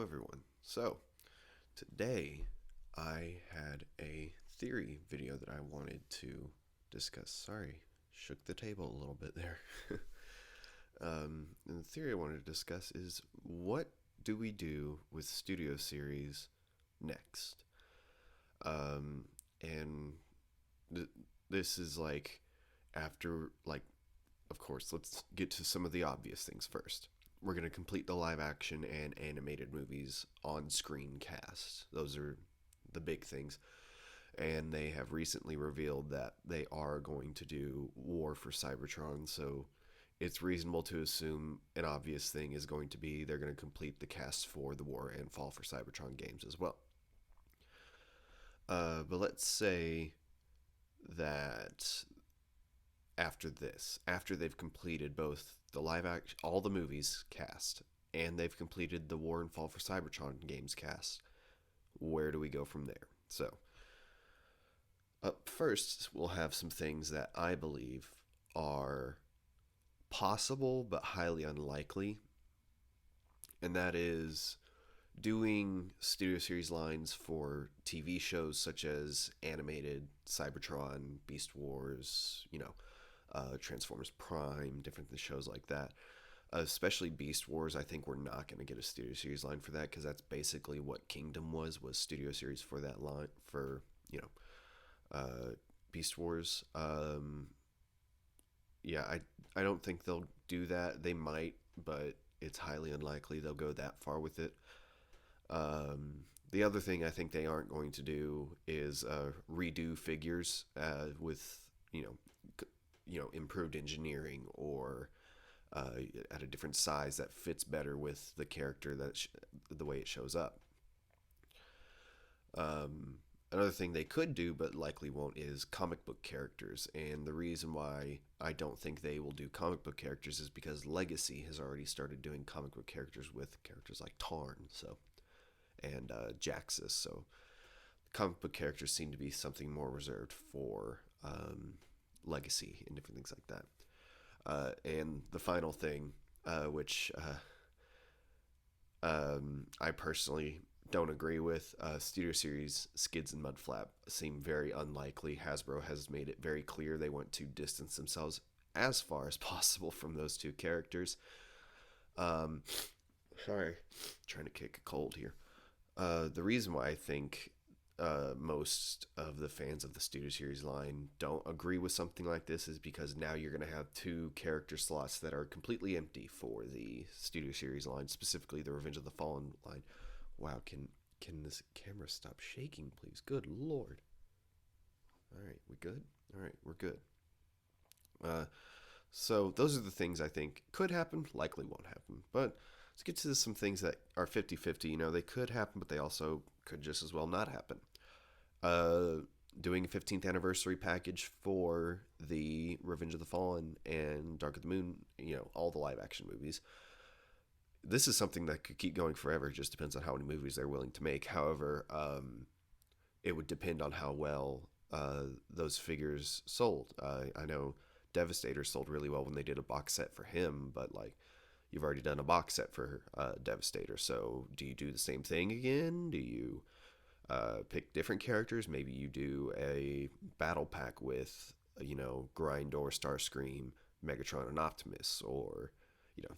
everyone. So, today I had a theory video that I wanted to discuss. Sorry, shook the table a little bit there. And the theory I wanted to discuss is what do we do with Studio Series next? And th- this is like after, of course, let's get to some of the obvious things first. We're going to complete the live action and animated movies on screen cast. Those are the big things. And they have recently revealed that they are going to do War for Cybertron. So it's reasonable to assume an obvious thing is going to be they're going to complete the cast for the War and Fall for Cybertron games as well. But let's say that after they've completed both the live action, all the movies cast, and they've completed the War and Fall for Cybertron games cast, where do we go from there? So, up first, we'll have some things that I believe are possible but highly unlikely, and that is doing studio series lines for TV shows such as animated Cybertron, Beast Wars, Transformers Prime, different shows like that. Especially Beast Wars, I think we're not going to get a studio series line for that because that's basically what Kingdom was studio series for that line for Beast Wars. Yeah, I don't think they'll do that. They might, but it's highly unlikely they'll go that far with it. The other thing I think they aren't going to do is redo figures with improved engineering or at a different size that fits better with the character the way it shows up. Another thing they could do but likely won't is comic book characters, and the reason why I don't think they will do comic book characters is because Legacy has already started doing comic book characters with characters like Tarn, and Jaxus. So comic book characters seem to be something more reserved for Legacy and different things like that. And the final thing, which I personally don't agree with, Studio Series Skids and Mudflap seem very unlikely. Hasbro has made it very clear they want to distance themselves as far as possible from those two characters. Um, Sorry, trying to kick a cold here. The reason why I think most of the fans of the Studio Series line don't agree with something like this is because now you're going to have two character slots that are completely empty for the Studio Series line, specifically the Revenge of the Fallen line. Wow, can this camera stop shaking, please? Good lord. All right, we good? All right, we're good. Uh, so those are the things I think could happen, likely won't happen. But let's get to some things that are 50-50. They could happen, but they also could just as well not happen. Uh, Doing a 15th anniversary package for the Revenge of the Fallen and Dark of the Moon, all the live action movies. This is something that could keep going forever. It just depends on how many movies they're willing to make. However, it would depend on how well those figures sold. I know Devastator sold really well when they did a box set for him, but you've already done a box set for Devastator. So do you do the same thing again? Do you pick different characters? Maybe you do a battle pack with Grindor, Starscream, Megatron, and Optimus, or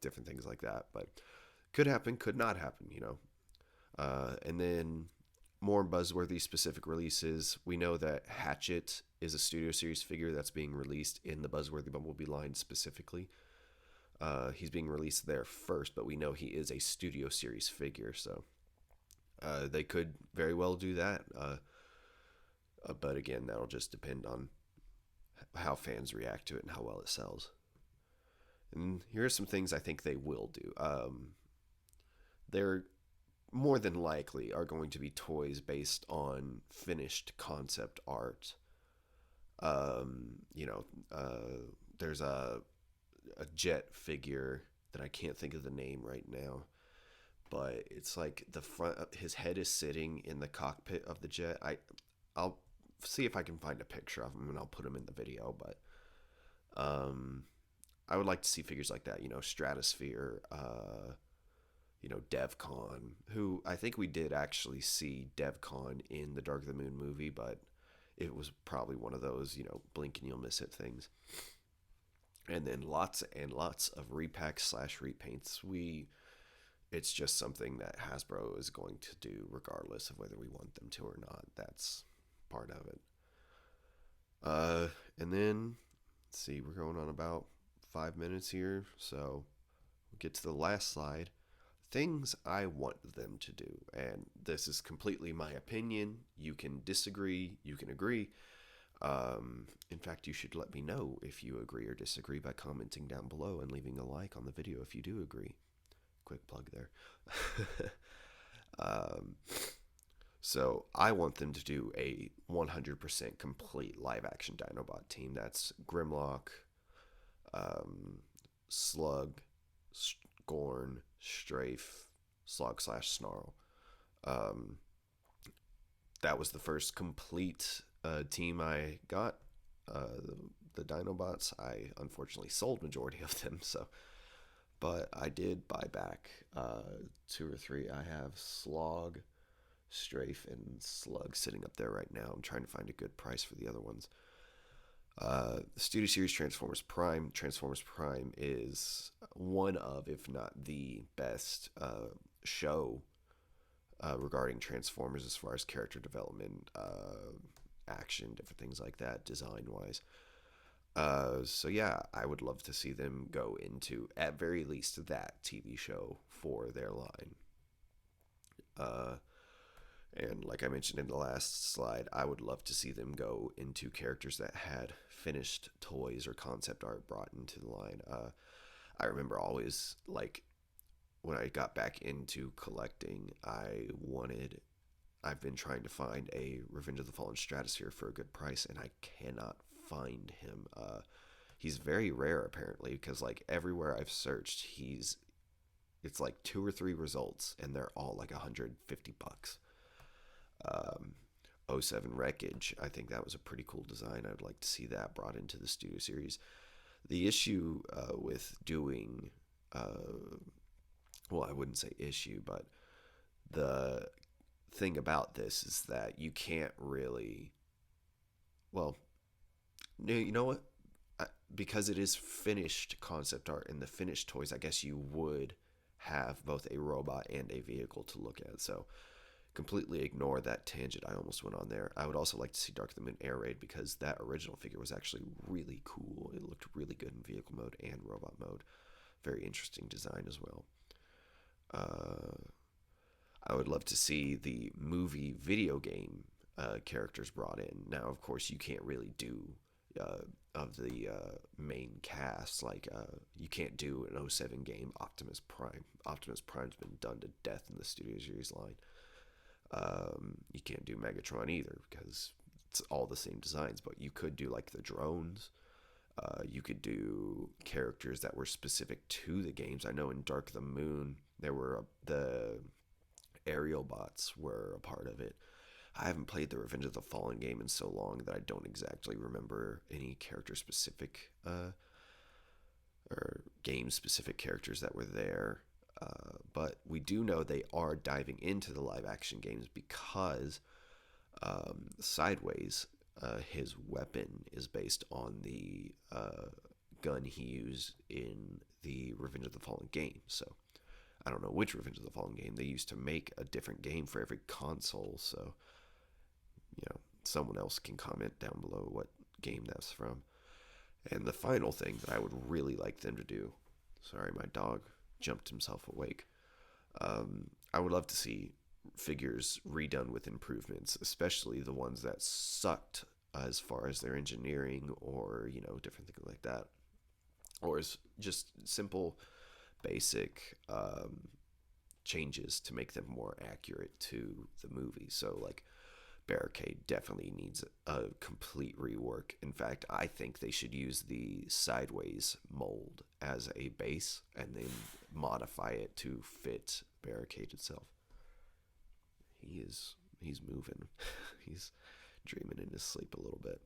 different things like that. But could happen, could not happen. And then more buzzworthy specific releases. We know that Hatchet is a Studio Series figure that's being released in the Buzzworthy Bumblebee line specifically. He's being released there first, but we know he is a Studio Series figure, so they could very well do that. But again, that'll just depend on how fans react to it and how well it sells. And here are some things I think they will do. They're more than likely are going to be toys based on finished concept art. There's a jet figure that I can't think of the name right now, but it's like the front. His head is sitting in the cockpit of the jet. I'll see if I can find a picture of him and I'll put him in the video. But I would like to see figures like that. Stratosphere. DevCon, who I think we did actually see DevCon in the Dark of the Moon movie, but it was probably one of those, blink and you'll miss it things. And then lots and lots of repacks slash repaints. It's just something that Hasbro is going to do regardless of whether we want them to or not. That's part of it. And then, let's see, we're going on about 5 minutes here, so we'll get to the last slide. Things I want them to do, and this is completely my opinion. You can disagree, you can agree. In fact, you should let me know if you agree or disagree by commenting down below and leaving a like on the video if you do agree. Quick plug there. um, so I want them to do a 100% complete live action Dinobot team. That's Grimlock, Slug, Gorn, Strafe, Slog slash Snarl. That was the first complete team I got. The Dinobots, I unfortunately sold majority of them, but I did buy back 2 or 3. I have Slog, Strafe, and Slug sitting up there right now. I'm trying to find a good price for the other ones. Studio Series Transformers Prime. Transformers Prime is one of, if not the best show regarding Transformers as far as character development, action, different things like that, design-wise. So yeah, I would love to see them go into, at very least, that TV show for their line. And like I mentioned in the last slide, I would love to see them go into characters that had finished toys or concept art brought into the line. I remember always, like, when I got back into collecting, I've been trying to find a Revenge of the Fallen Stratosphere for a good price, and I cannot find him. He's very rare, apparently, because, like, everywhere I've searched, it's like 2 or 3 results, and they're all like $150. 07 Wreckage, I think that was a pretty cool design. I'd like to see that brought into the Studio Series. The issue with doing, well, I wouldn't say issue, but the thing about this is that you can't really, well, you know what? Because it is finished concept art and the finished toys, I guess you would have both a robot and a vehicle to look at. So completely ignore that tangent I almost went on there. I would also like to see Dark of the Moon Air Raid, because that original figure was actually really cool. It looked really good in vehicle mode and robot mode. Very interesting design as well. I would love to see the movie video game characters brought in. Now, of course, you can't really do of the main cast. Like, you can't do an 07 game Optimus Prime. Optimus Prime's been done to death in the Studio Series line. You can't do Megatron either, because it's all the same designs, but you could do, like, the drones. You could do characters that were specific to the games. I know in Dark of the Moon, there were the aerial bots were a part of it. I haven't played the Revenge of the Fallen game in so long that I don't exactly remember any character-specific or game-specific characters that were there. But we do know they are diving into the live-action games, because Sideways, his weapon is based on the gun he used in the Revenge of the Fallen game. So I don't know which Revenge of the Fallen game. They used to make a different game for every console, so someone else can comment down below what game that's from. And the final thing that I would really like them to do, sorry, my dog jumped himself awake. I would love to see figures redone with improvements, especially the ones that sucked as far as their engineering or, different things like that. Or is just simple, basic changes to make them more accurate to the movie. So, like, Barricade definitely needs a complete rework. In fact, I think they should use the Sideways mold as a base and then modify it to fit Barricade itself. He's moving. He's dreaming in his sleep a little bit.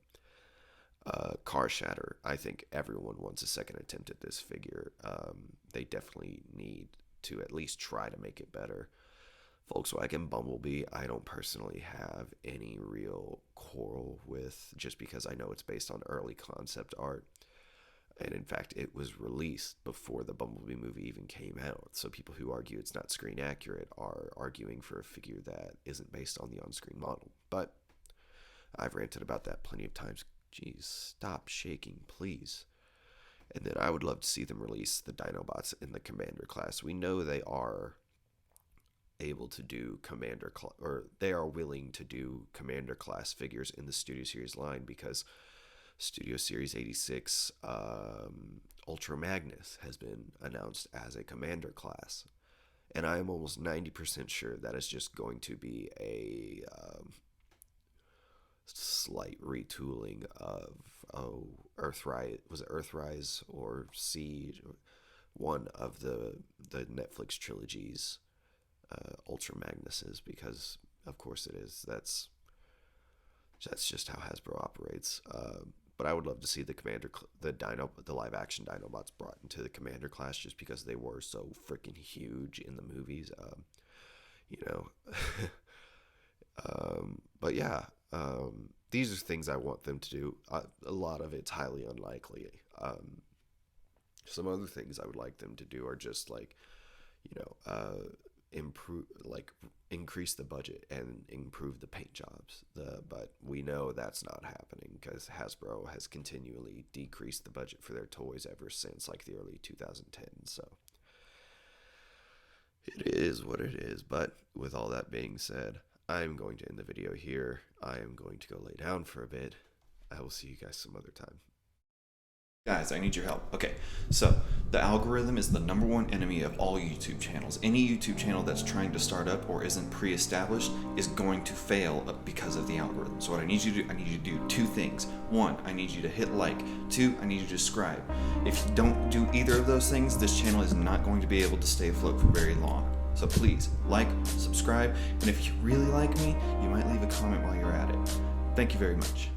Car Shatter. I think everyone wants a second attempt at this figure. They definitely need to at least try to make it better. Volkswagen Bumblebee, I don't personally have any real quarrel with, just because I know it's based on early concept art. And in fact, it was released before the Bumblebee movie even came out. So people who argue it's not screen accurate are arguing for a figure that isn't based on the on-screen model. But I've ranted about that plenty of times. Jeez, stop shaking, please. And then I would love to see them release the Dinobots in the Commander class. We know they are able to do or they are willing to do Commander class figures in the Studio Series line, because Studio Series 86 Ultra Magnus has been announced as a Commander class, and I am almost 90% sure that is just going to be a slight retooling of Earthrise. Was it Earthrise or Siege? One of the Netflix trilogies, Ultra Magnuses, because of course it is. That's just how Hasbro operates. But I would love to see the live action Dinobots brought into the Commander class, just because they were so freaking huge in the movies. But yeah, these are things I want them to do. A lot of it's highly unlikely. Some other things I would like them to do are just like, increase the budget and improve the paint jobs. But we know that's not happening, because Hasbro has continually decreased the budget for their toys ever since like the early 2010s. So it is what it is. But with all that being said, I'm going to end the video here. I am going to go lay down for a bit. I will see you guys some other time. Guys, I need your help. Okay, so the algorithm is the #1 enemy of all YouTube channels. Any YouTube channel that's trying to start up or isn't pre-established is going to fail because of the algorithm. So what I need you to do, I need you to do 2 things. 1, I need you to hit like. 2, I need you to subscribe. If you don't do either of those things, this channel is not going to be able to stay afloat for very long. So please, like, subscribe, and if you really like me, you might leave a comment while you're at it. Thank you very much.